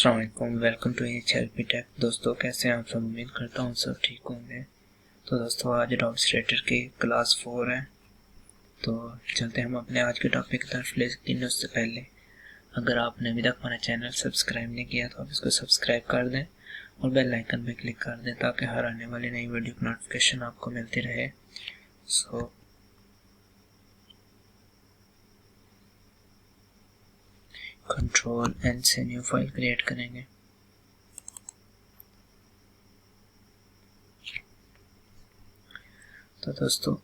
अस्सलाम वालेकुम, welcome to HLP take. दोस्तों कैसे हैं आप सब? उम्मीद करता हूँ सब ठीक होंगे। तो दोस्तों आज अडोब इलस्ट्रेटर की क्लास 4 है, तो चलते हैं हम अपने आज के टॉपिक की तरफ। लेकिन उससे पहले अगर आपने अभी तक हमारा चैनल सब्सक्राइब नहीं किया तो आप इसको सब्सक्राइब कर दें और बेल आइकन पर क्लिक कर दें ताकि हर आने वाली नई वीडियो की नोटिफिकेशन आपको मिलती रहे। सो कंट्रोल N से न्यू फाइल क्रिएट करेंगे। तो दोस्तों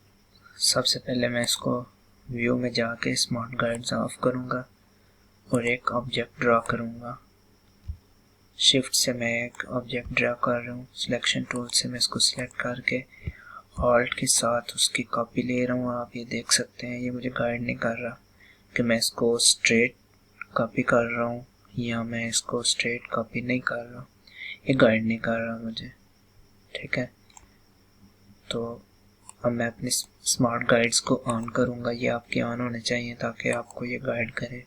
सबसे पहले मैं इसको व्यू में जाके स्मार्ट गाइड्स ऑफ करूंगा और एक ऑब्जेक्ट ड्रा करूंगा। शिफ्ट से मैं एक ऑब्जेक्ट ड्रा कर रहा हूँ। सिलेक्शन टूल से मैं इसको सिलेक्ट करके ऑल्ट के साथ उसकी कॉपी ले रहा हूँ। आप ये देख सकते हैं, ये मुझे गाइड नहीं कर रहा कि मैं इसको स्ट्रेट कॉपी कर रहा हूँ या मैं इसको स्ट्रेट कॉपी नहीं कर रहा हूँ। ये गाइड नहीं कर रहा मुझे, ठीक है। तो अब मैं अपने स्मार्ट गाइड्स को ऑन करूंगा। ये आपके ऑन होने चाहिए ताकि आपको ये गाइड करे।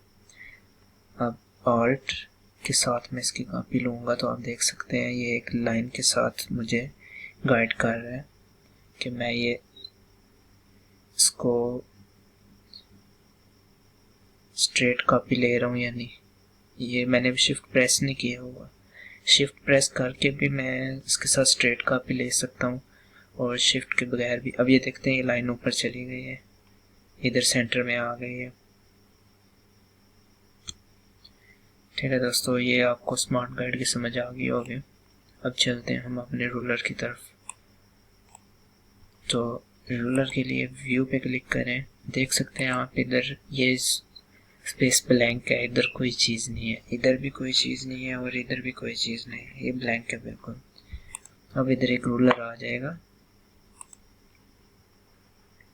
अब ऑल्ट के साथ मैं इसकी कॉपी लूंगा तो आप देख सकते हैं ये एक लाइन के साथ मुझे गाइड कर रहा है कि मैं ये इसको स्ट्रेट कॉपी ले रहा हूँ या नहीं। ये मैंने शिफ्ट प्रेस नहीं किया हुआ। शिफ्ट प्रेस करके भी मैं इसके साथ स्ट्रेट कॉपी ले सकता हूँ और शिफ्ट के बगैर भी। अब ये देखते हैं ये लाइन ऊपर चली गई है, इधर सेंटर में आ गई है, ठीक है दोस्तों। ये आपको स्मार्ट गाइड की समझ आ गई होगी। अब चलते हैं हम अपने रूलर की तरफ। तो रूलर के लिए व्यू पे क्लिक करें। देख सकते हैं आप इधर ये स्पेस ब्लैंक है, इधर कोई चीज़ नहीं है, इधर भी कोई चीज़ नहीं है और इधर भी कोई चीज़ नहीं है, ये ब्लैंक है बिल्कुल। अब इधर एक रूलर आ जाएगा,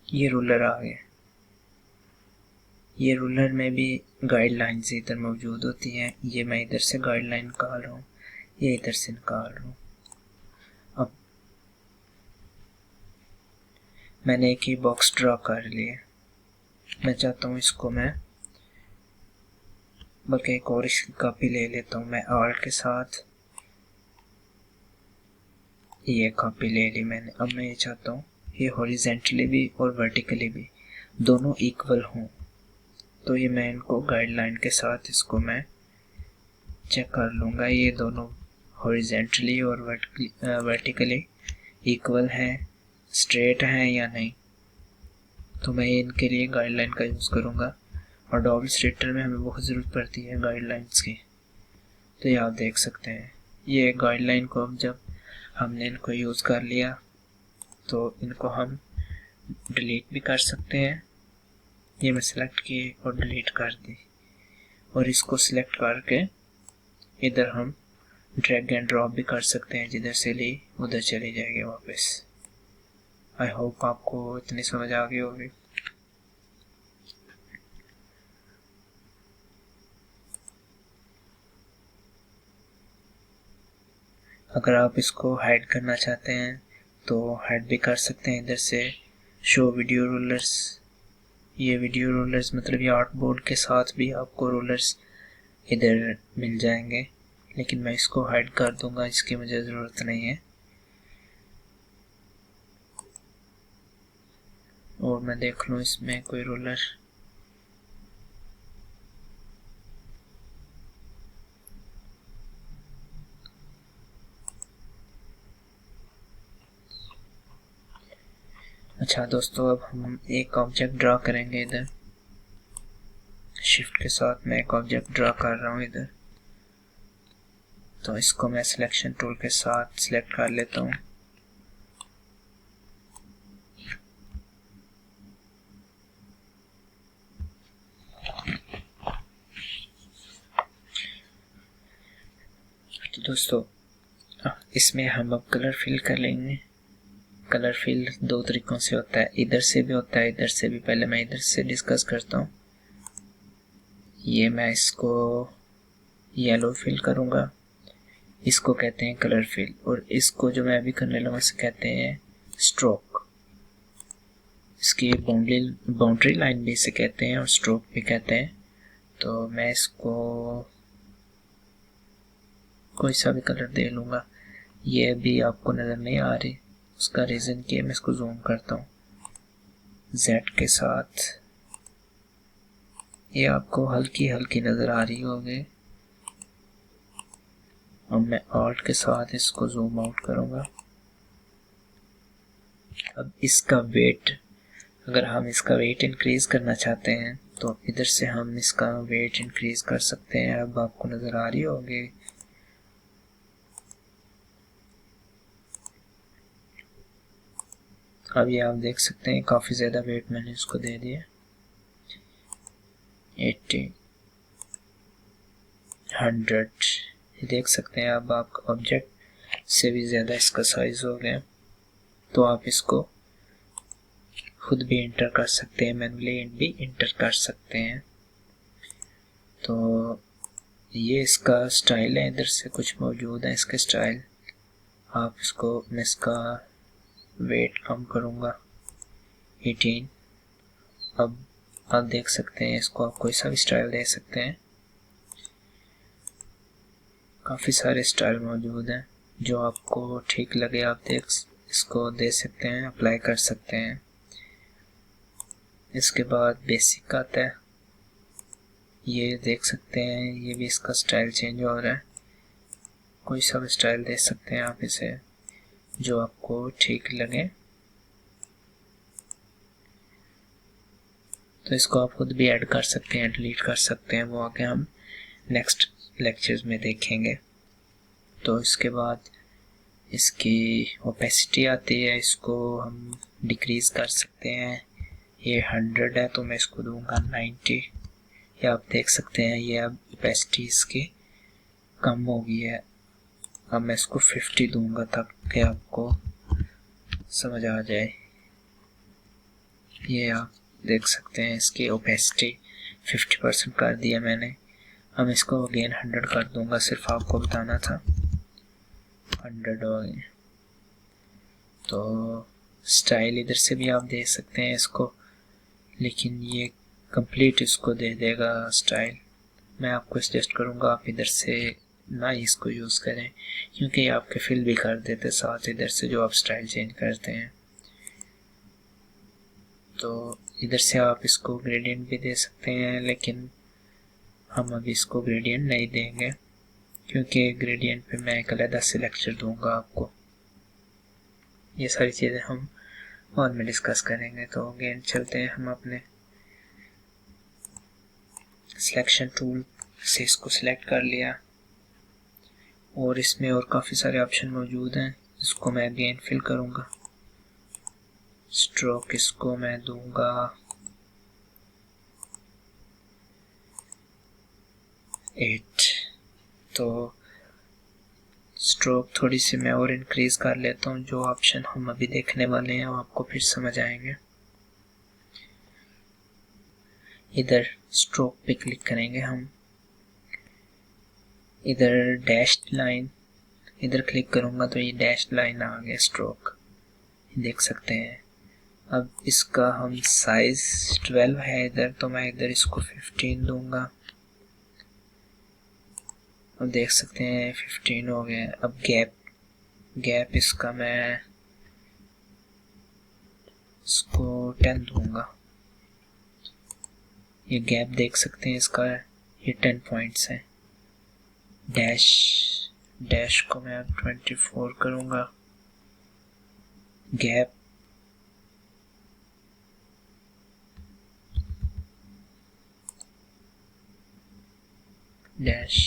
ये रूलर आ गया। ये रूलर में भी गाइडलाइंस इधर मौजूद होती हैं। ये मैं इधर से गाइडलाइन निकाल रहा हूँ, ये इधर से निकाल रहा हूँ। अब मैंने एक ही बॉक्स ड्रा कर लिया। मैं चाहता हूँ इसको मैं बल्कि एक और इसकी कॉपी ले लेता हूँ। मैं ऑल्ट के साथ ये कॉपी ले ली मैंने। अब मैं ये चाहता हूँ ये हॉरिजेंटली भी और वर्टिकली भी दोनों इक्वल हों। तो ये मैं इनको गाइडलाइन के साथ इसको मैं चेक कर लूँगा, ये दोनों हॉरिजेंटली और वर्टिकली इक्वल हैं, स्ट्रेट हैं या नहीं। तो मैं इनके लिए गाइडलाइन का यूज़ करूँगा। और अडोब इलस्ट्रेटर में हमें बहुत ज़रूरत पड़ती है गाइडलाइंस की। तो ये आप देख सकते हैं ये गाइडलाइन को अब जब हमने इनको यूज़ कर लिया तो इनको हम डिलीट भी कर सकते हैं। ये मैं सेलेक्ट किए और डिलीट कर दी और इसको सिलेक्ट करके इधर हम ड्रैग एंड ड्रॉप भी कर सकते हैं, जिधर से ली उधर चली जाएगी वापस। आई होप आपको इतनी समझ आ गई होगी। अगर आप इसको हाइड करना चाहते हैं तो हाइड भी कर सकते हैं इधर से। शो वीडियो रूलर्स, ये वीडियो रूलर्स मतलब ये आर्टबोर्ड के साथ भी आपको रूलर्स इधर मिल जाएंगे, लेकिन मैं इसको हाइड कर दूंगा, इसकी मुझे ज़रूरत नहीं है। और मैं देख लूँ इसमें कोई रूलर। अच्छा दोस्तों, अब हम एक ऑब्जेक्ट ड्रा करेंगे इधर। शिफ्ट के साथ मैं एक ऑब्जेक्ट ड्रा कर रहा हूँ इधर। तो इसको मैं सिलेक्शन टूल के साथ सिलेक्ट कर लेता हूँ। तो दोस्तों इसमें हम अब कलर फिल कर लेंगे। कलर फिल दो तरीकों से होता है, इधर से भी होता है, इधर से भी। पहले मैं इधर से डिस्कस करता हूँ। ये मैं इसको येलो फिल करूँगा, इसको कहते हैं कलर फिल। और इसको जो मैं अभी करने लगा उसे कहते हैं स्ट्रोक। इसकी बाउंड्री लाइन भी इसे कहते हैं और स्ट्रोक भी कहते हैं। तो मैं इसको कोई सा भी कलर दे लूँगा। ये भी आपको नज़र नहीं आ रही, उसका रीज़न कि मैं इसको जूम करता हूँ Z के साथ, ये आपको हल्की हल्की नज़र आ रही होगी। अब मैं Alt के साथ इसको जूम आउट करूँगा। अब इसका वेट, अगर हम इसका वेट इंक्रीज करना चाहते हैं तो इधर से हम इसका वेट इंक्रीज कर सकते हैं। अब आपको नज़र आ रही होगी। अब ये आप देख सकते हैं काफ़ी ज़्यादा वेट मैंने इसको दे दिया, 80, 100। ये देख सकते हैं अब आपका ऑब्जेक्ट से भी ज़्यादा इसका साइज हो गया। तो आप इसको खुद भी इंटर कर सकते हैं, मैनुअली भी इंटर कर सकते हैं। तो ये इसका स्टाइल है, इधर से कुछ मौजूद है इसके स्टाइल। आप इसको, मैं इसका वेट कम करूँगा 18। अब आप देख सकते हैं इसको आप कोई सा भी स्टाइल दे सकते हैं। काफ़ी सारे स्टाइल मौजूद हैं, जो आपको ठीक लगे आप इसको दे सकते हैं, अप्लाई कर सकते हैं। इसके बाद बेसिक आता है, ये देख सकते हैं, ये भी इसका स्टाइल चेंज हो रहा है। कोई सा भी स्टाइल दे सकते हैं आप इसे, जो आपको ठीक लगे। तो इसको आप खुद भी ऐड कर सकते हैं, डिलीट कर सकते हैं, वो आगे हम नेक्स्ट लेक्चर्स में देखेंगे। तो इसके बाद इसकी ओपेसिटी आती है, इसको हम डिक्रीज कर सकते हैं। ये 100 है तो मैं इसको दूंगा 90। या आप देख सकते हैं ये अब ओपेसिटी इसकी कम हो गई है। अब मैं इसको 50 दूंगा ताकि आपको समझ आ जाए। ये आप देख सकते हैं इसकी ओपेसिटी 50% कर दिया मैंने। अब इसको अगेन 100 कर दूंगा, सिर्फ आपको बताना था। 100 हो गए। तो स्टाइल इधर से भी आप दे सकते हैं इसको, लेकिन ये कंप्लीट इसको दे देगा स्टाइल। मैं आपको सजेस्ट करूँगा आप इधर से ना इसको यूज़ करें, क्योंकि ये आपके फिल भी कर देते साथ इधर से जो आप स्टाइल चेंज करते हैं। तो इधर से आप इसको ग्रेडियंट भी दे सकते हैं, लेकिन हम अभी इसको ग्रेडियंट नहीं देंगे, क्योंकि ग्रेडियंट पे मैं एक अलग से लेक्चर दूंगा आपको। ये सारी चीज़ें हम बाद में डिस्कस करेंगे। तो अगेन चलते हैं हम अपने सिलेक्शन टूल से, इसको सिलेक्ट कर लिया और इसमें और काफ़ी सारे ऑप्शन मौजूद हैं। इसको मैं अगेन फिल करूँगा। स्ट्रोक इसको मैं दूंगा 8। तो स्ट्रोक थोड़ी सी मैं और इंक्रीज कर लेता हूँ। जो ऑप्शन हम अभी देखने वाले हैं वो आपको फिर समझ आएंगे। इधर स्ट्रोक पे क्लिक करेंगे हम, इधर डैश्ड लाइन, इधर क्लिक करूँगा तो ये डैश्ड लाइन आ गया स्ट्रोक, देख सकते हैं। अब इसका हम साइज 12 है इधर, तो मैं इधर इसको 15 दूंगा। अब देख सकते हैं 15 हो गया। अब गैप इसका मैं इसको 10 दूंगा। ये गैप देख सकते हैं इसका, ये 10 पॉइंट्स है। डैश को मैं 24 करूंगा। गैप डैश,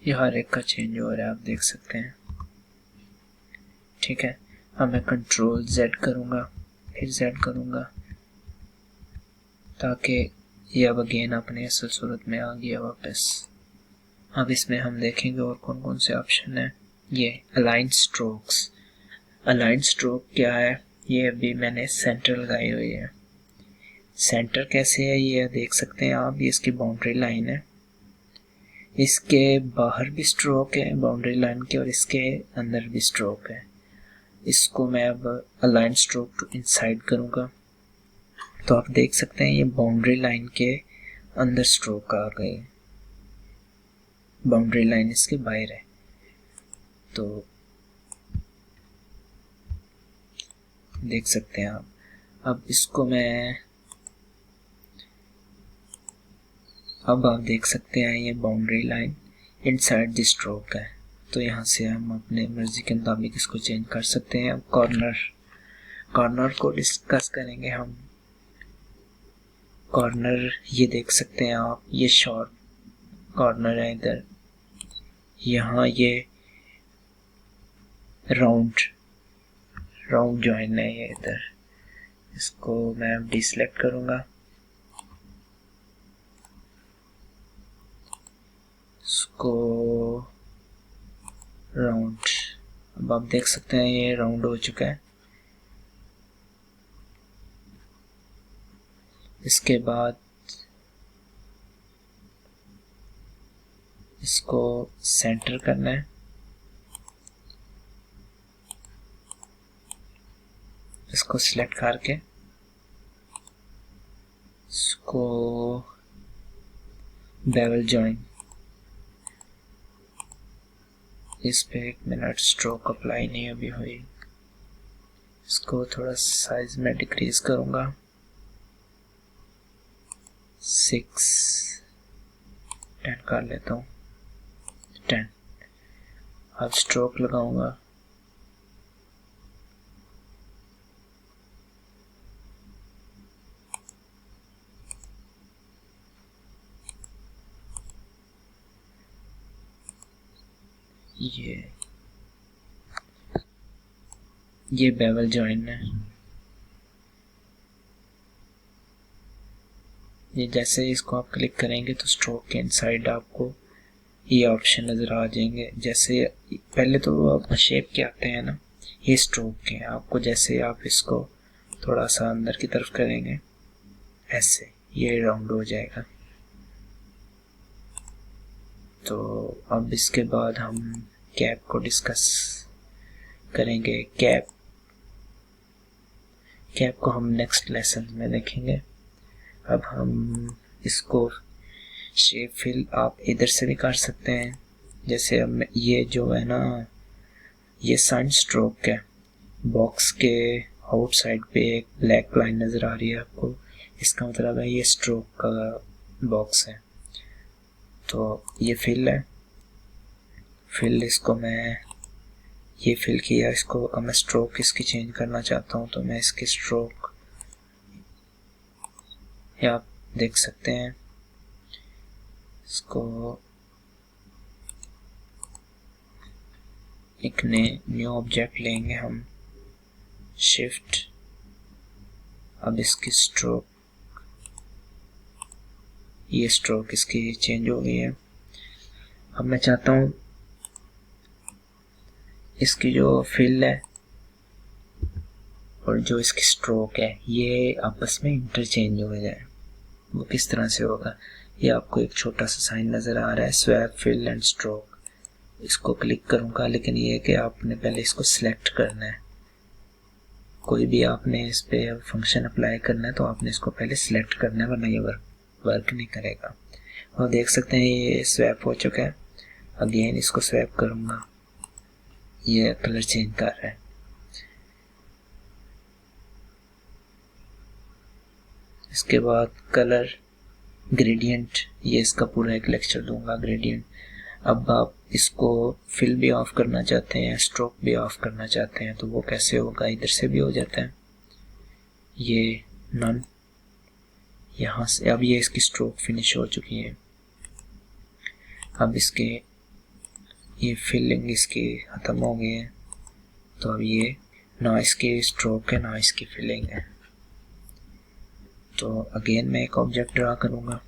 ये हर एक का चेंज हो रहा है, आप देख सकते हैं। ठीक है, अब मैं कंट्रोल Z करूँगा, फिर Z करूँगा, ताकि ये अब अगेन अपने असल सूरत में आ गया वापस। अब इसमें हम देखेंगे और कौन कौन से ऑप्शन हैं। ये अलाइन स्ट्रोक्स, अलाइन स्ट्रोक क्या है, ये अभी मैंने सेंटर लगाई हुई है। सेंटर कैसे है ये देख सकते हैं आप, ये इसकी बाउंड्री लाइन है, इसके बाहर भी स्ट्रोक है बाउंड्री लाइन के और इसके अंदर भी स्ट्रोक है। इसको मैं अब अलाइन स्ट्रोक टू इनसाइड करूँगा, तो आप देख सकते हैं ये बाउंड्री लाइन के अंदर स्ट्रोक आ गए, बाउंड्री लाइन इसके बाहर है। तो देख सकते हैं आप। अब इसको मैं, अब आप देख सकते हैं ये boundary line inside the stroke है। तो यहाँ से हम अपने मर्जी के मुताबिक इसको चेंज कर सकते हैं। अब कॉर्नर को डिस्कस करेंगे हम। कॉर्नर ये देख सकते हैं आप, ये शॉर्प कॉर्नर है इधर, यहाँ ये राउंड जॉइन है ये इधर। इसको मैं डिसलेक्ट करूँगा, इसको राउंड। अब आप देख सकते हैं ये राउंड हो चुका है। इसके बाद इसको सेंटर करना है, इसको सिलेक्ट करके इसको बेवल जॉइन, इस पे 1 मिनट स्ट्रोक अप्लाई नहीं अभी हुई। इसको थोड़ा साइज में डिक्रीज करूंगा, 10 कर लेता हूँ, 10। अब स्ट्रोक लगाऊंगा, ये बेवल जॉइन है। ये जैसे ही इसको आप क्लिक करेंगे तो स्ट्रोक के इनसाइड आपको ये ऑप्शन नज़र आ जाएंगे। जैसे पहले तो शेप के आते हैं ना, ये स्ट्रोक के हैं। आपको जैसे आप इसको थोड़ा सा अंदर की तरफ करेंगे ऐसे ये राउंड हो जाएगा। तो अब इसके बाद हम कैप को डिस्कस करेंगे। कैप को हम नेक्स्ट लेसन में देखेंगे। अब हम इसको शेप फिल आप इधर से भी कर सकते हैं। जैसे अब ये जो है ना, ये साइन स्ट्रोक है, बॉक्स के आउटसाइड पे एक ब्लैक लाइन नज़र आ रही है आपको, इसका मतलब है ये स्ट्रोक का बॉक्स है। तो ये फिल है, फिल इसको मैं ये फिल किया, इसको अब मैं स्ट्रोक इसकी चेंज करना चाहता हूँ। तो मैं इसकी स्ट्रोक आप देख सकते हैं, इसको एक न्यू ऑब्जेक्ट लेंगे हम, शिफ्ट। अब इसकी स्ट्रोक, ये स्ट्रोक इसकी चेंज हो गई है। अब मैं चाहता हूँ इसकी जो फिल है और जो इसकी स्ट्रोक है ये आपस में इंटरचेंज हो जाए। वो किस तरह से होगा, ये आपको एक छोटा सा साइन नज़र आ रहा है, स्वैप फिल एंड स्ट्रोक। इसको क्लिक करूँगा, लेकिन ये है कि आपने पहले इसको सिलेक्ट करना है। कोई भी आपने इस पे फंक्शन अप्लाई करना है तो आपने इसको पहले सिलेक्ट करना है, वरना ये वर्क नहीं करेगा। और देख सकते हैं ये स्वैप हो चुका है। अगेन इसको स्वैप करूँगा, ये कलर चेंज कर रहा है। इसके बाद कलर ग्रेडियंट, ये इसका पूरा एक लेक्चर दूंगा ग्रेडियंट। अब आप इसको फिल भी ऑफ करना चाहते हैं, स्ट्रोक भी ऑफ करना चाहते हैं, तो वो कैसे होगा, इधर से भी हो जाता है, ये नन यहाँ से। अब ये इसकी स्ट्रोक फिनिश हो चुकी है। अब इसके ये फिलिंग इसकी ख़त्म हो गई है। तो अब ये ना इसकी स्ट्रोक है ना इसकी फिलिंग है। तो अगेन मैं एक ऑब्जेक्ट ड्रा करूँगा।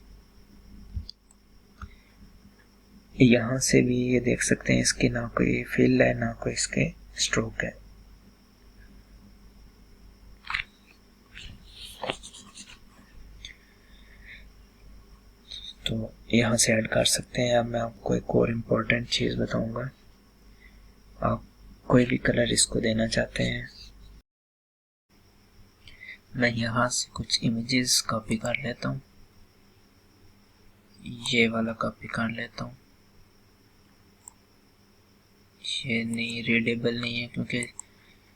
यहाँ से भी ये देख सकते हैं इसकी ना कोई फिल है ना कोई इसके स्ट्रोक है। तो यहाँ से ऐड कर सकते हैं। अब मैं आपको एक और इम्पोर्टेंट चीज़ बताऊँगा। आप कोई भी कलर इसको देना चाहते हैं, मैं यहाँ से कुछ इमेजेस कॉपी कर लेता हूँ, ये वाला कॉपी कर लेता हूँ। ये नहीं, रीडेबल नहीं है क्योंकि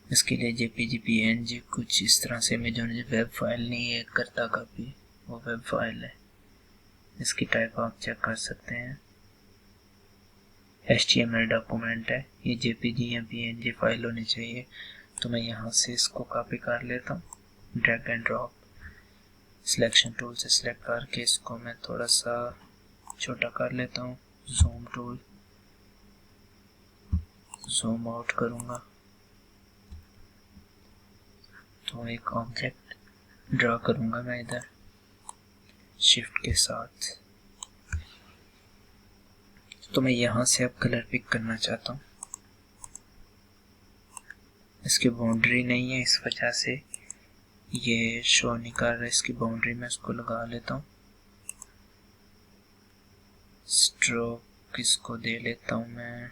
इसके लिए जेपीजी पीएनजी कुछ इस तरह से इमेज होने, वेब फाइल नहीं है करता कॉपी, वो वेब फाइल है। इसकी टाइप आप चेक कर सकते हैं, HTML डॉक्यूमेंट है, ये जेपीजी या पीएनजी फाइल होनी चाहिए। तो मैं यहाँ से इसको कॉपी कर लेता हूँ, drag and drop, selection tool से सिलेक्ट करके इसको मैं थोड़ा सा छोटा कर लेता हूँ, जूम टूल, जूम आउट करूँगा तो एक ऑब्जेक्ट ड्रा करूँगा मैं इधर शिफ्ट के साथ। तो मैं यहाँ से अब कलर पिक करना चाहता हूँ, इसकी बाउंड्री नहीं है इस वजह से ये शो नहीं कर रहा, इसकी बाउंड्री में इसको लगा लेता हूँ। स्ट्रोक इसको दे लेता हूँ मैं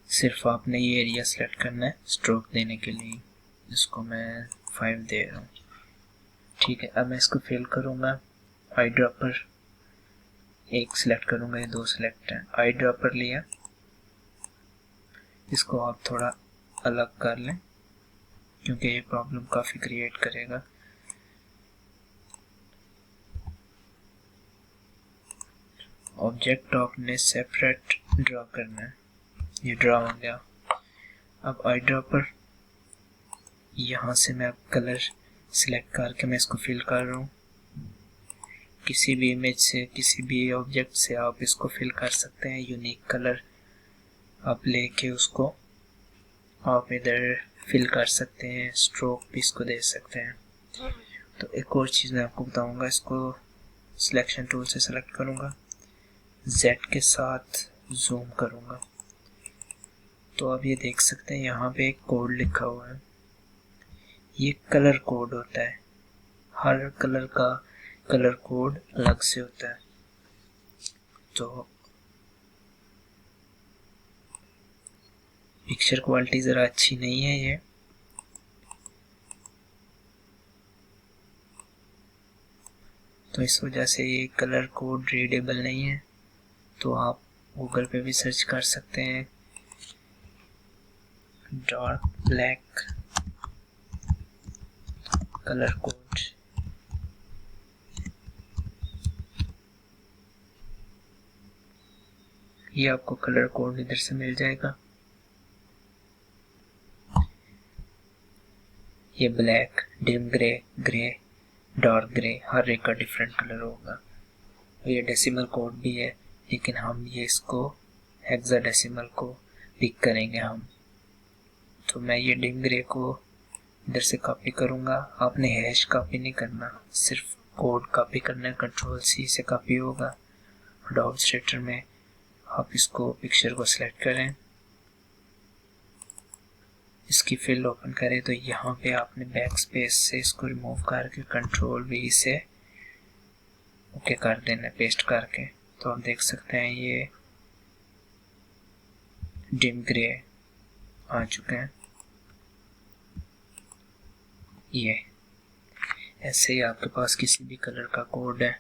सिर्फ आपने ये एरिया सेलेक्ट करना है स्ट्रोक देने के लिए, इसको मैं 5 दे रहा हूँ। ठीक है, अब मैं इसको फिल करूँगा, आई ड्रॉपर एक सिलेक्ट करूँगा, ये 2 सिलेक्ट है, आई ड्रॉपर लिया, इसको आप थोड़ा अलग कर लें क्योंकि ये प्रॉब्लम काफ़ी क्रिएट करेगा। ऑब्जेक्ट आपने सेपरेट ड्रा करना है, ये ड्रा हो गया। अब आई ड्रॉपर यहाँ से मैं अब कलर सिलेक्ट करके मैं इसको फिल कर रहा हूँ। किसी भी इमेज से, किसी भी ऑब्जेक्ट से आप इसको फिल कर सकते हैं, यूनिक कलर आप लेके उसको आप इधर फिल कर सकते हैं, स्ट्रोक भी इसको दे सकते हैं। तो एक और चीज़ मैं आपको बताऊंगा, इसको सिलेक्शन टूल से सेलेक्ट करूंगा, Z के साथ जूम करूंगा तो आप ये देख सकते हैं यहाँ पे एक कोड लिखा हुआ है, ये कलर कोड होता है, हर कलर का कलर कोड अलग से होता है। तो पिक्चर क्वालिटी ज़रा अच्छी नहीं है ये, तो इस वजह से ये कलर कोड रीडेबल नहीं है। तो आप गूगल पे भी सर्च कर सकते हैं, डार्क ब्लैक कलर कोड, ये आपको कलर कोड इधर से मिल जाएगा। ये black, dim grey, grey, dark grey, हर एक का डिफरेंट कलर होगा। ये डेसिमल कोड भी है लेकिन हम ये इसको हेक्साडेसिमल को पिक करेंगे हम। तो मैं ये डिम ग्रे को इधर से कॉपी करूँगा, आपने हैश कॉपी नहीं करना, सिर्फ कोड कॉपी करना है, Ctrl+C से कॉपी होगा। अडोब इलस्ट्रेटर में आप इसको पिक्चर को सिलेक्ट करें, इसकी फिल ओपन करें तो यहाँ पे आपने बैक स्पेस से इसको रिमूव करके Ctrl+V से ओके कर देना, पेस्ट करके। तो आप देख सकते हैं ये डिम ग्रे आ चुके हैं। ये ऐसे ही आपके पास किसी भी कलर का कोड है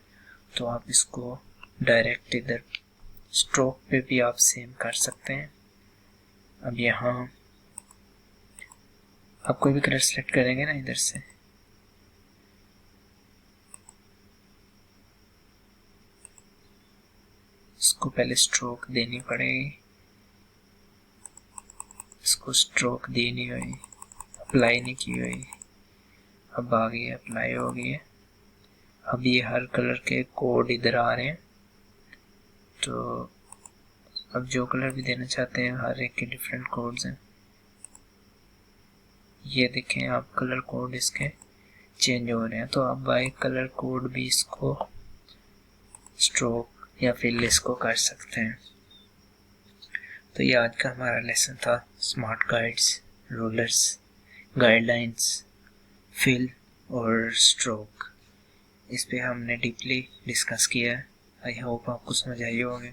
तो आप इसको डायरेक्ट इधर स्ट्रोक पे भी आप सेम कर सकते हैं। अब यहाँ आप कोई भी कलर सेलेक्ट करेंगे ना इधर से, इसको पहले स्ट्रोक देनी पड़ेगी, इसको स्ट्रोक दी नहीं हुई, अप्लाई नहीं की हुई, अब आ गई, अप्लाई हो गई है। अब ये हर कलर के कोड इधर आ रहे हैं, तो अब जो कलर भी देना चाहते हैं हर एक के डिफरेंट कोड्स हैं। ये देखें आप कलर कोड इसके चेंज हो रहे हैं, तो आप बाय कलर कोड भी इसको स्ट्रोक या फिल इसको कर सकते हैं। तो ये आज का हमारा लेसन था, smart guides, rulers, guidelines, fill और स्ट्रोक। इस पे हमने डीपली डिस्कस किया है। आई होप आपको समझ आई होगी।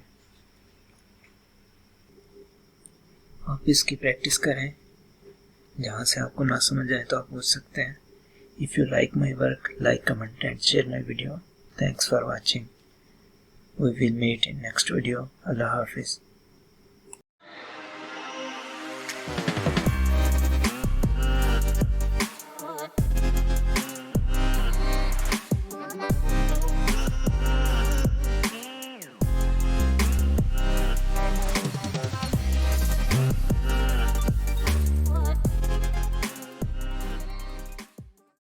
आप इसकी प्रैक्टिस करें, जहाँ से आपको ना समझ आए तो आप पूछ सकते हैं। If you like my work, like, comment and share my video. Thanks for watching. We will meet in next video. Allah Hafiz.